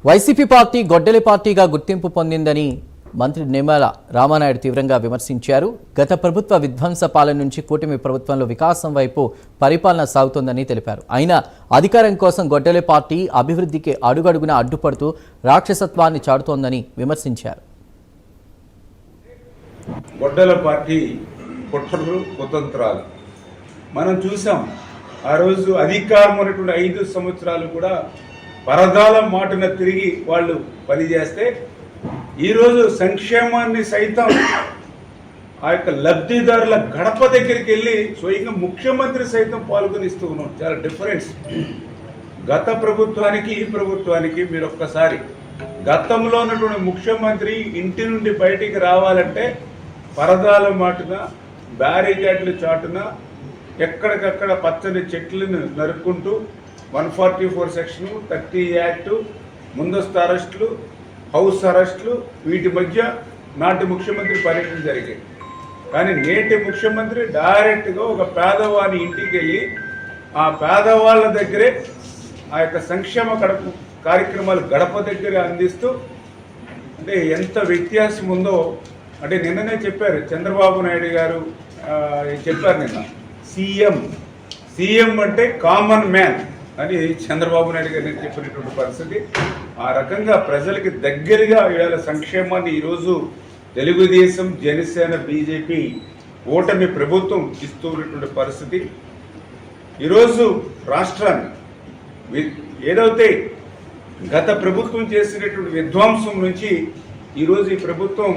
YCP party గొడ్డలి పార్టీగా గుర్తింపు పొందిందని మంత్రి నిమ్మల రామానాయుడు తీవ్రంగా విమర్శించారు. గత ప్రభుత్వ విధ్వంస పాలన నుంచి కూటమి ప్రభుత్వంలో వికాసం వైపు పరిపాలన సాగుతోందని తెలిపారు. అయినా అధికారం కోసం గొడ్డలి పార్టీ అభివృద్ధికి అడుగడుగునా అడ్డుపడుతూ రాక్షసత్వాన్ని చాటుతోందని విమర్శించారు. గొడ్డల పార్టీ కుట్రలు కుతంత్రాలు మనం చూసాం. ఆ రోజు అధికారం ఉన్నటువంటి 5 సంవత్సరాలు కూడా పరదాల మాటన తిరిగి వాళ్ళు పనిచేస్తే ఈరోజు సంక్షేమాన్ని సైతం ఆ యొక్క లబ్ధిదారుల గడప దగ్గరికి వెళ్ళి స్వయంగా ముఖ్యమంత్రి సైతం పాల్గొనిస్తూ ఉన్నాం. చాలా డిఫరెన్స్ గత ప్రభుత్వానికి ఈ ప్రభుత్వానికి. మీరు ఒక్కసారి గతంలో ఉన్నటువంటి ముఖ్యమంత్రి ఇంటి నుండి బయటికి రావాలంటే పరదాల మాటున బ్యారికేడ్లు చాటున ఎక్కడికక్కడ పచ్చని చెట్లను నరుక్కుంటూ 144 సెక్షన్ 30 యాక్ట్ ముందస్తు అరెస్టులు హౌస్ అరెస్టులు వీటి మధ్య నాటి ముఖ్యమంత్రి పర్యటన జరిగాయి. కానీ నేటి ముఖ్యమంత్రి డైరెక్ట్గా ఒక పేదవాని ఇంటికి వెళ్ళి ఆ పేదవాళ్ళ దగ్గరే ఆ యొక్క సంక్షేమ కార్యక్రమాలు గడప దగ్గర అందిస్తూ అంటే ఎంత వ్యత్యాసం ఉందో. అంటే నిన్ననే చెప్పారు చంద్రబాబు నాయుడు గారు చెప్పారు నిన్న, సీఎం అంటే కామన్ మ్యాన్ అని చంద్రబాబు నాయుడు గారు చెప్పినటువంటి పరిస్థితి. ఆ రకంగా ప్రజలకి దగ్గరగా ఇవాళ సంక్షేమాన్ని ఈరోజు తెలుగుదేశం, జనసేన, బీజేపీ ఓటమి ప్రభుత్వం ఇస్తూ ఉన్నటువంటి పరిస్థితి. ఈరోజు రాష్ట్రాన్ని ఏదైతే గత ప్రభుత్వం చేసినటువంటి విధ్వంసం నుంచి ఈరోజు ఈ ప్రభుత్వం